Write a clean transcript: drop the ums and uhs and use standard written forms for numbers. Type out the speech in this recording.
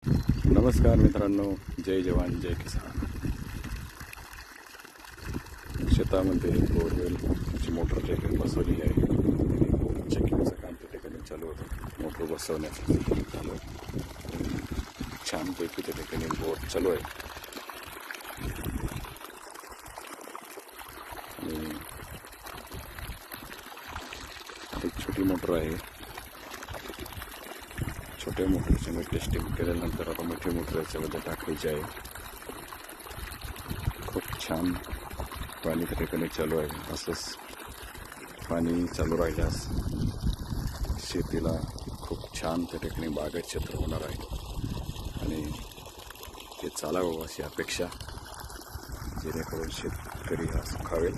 नमस्कार मित्रांनो, जय जवान जय किसान. शेतामध्ये बोरवेलची मोटर त्या ठिकाणी बसवली आहे. चेकिंगचं काम त्या ठिकाणी चालू होतं. मोटर बसवण्याचं चालू आहे. छानपैकी त्या ठिकाणी बोर चालू आहे. आणि एक छोटी मोटर आहे. छोट्या मोटरची मी टेस्टिंग केल्यानंतर आता मोठी मोटर याच्यामध्ये टाकायची आहे. खूप छान पाणी त्या ठिकाणी चालू आहे. असंच पाणी चालू राहिल्यास शेतीला खूप छान त्या ठिकाणी बागायत क्षेत्र होणार आहे आणि ते चालावं अशी अपेक्षा, जेणेकरून शेतकरी हा सुखावेल.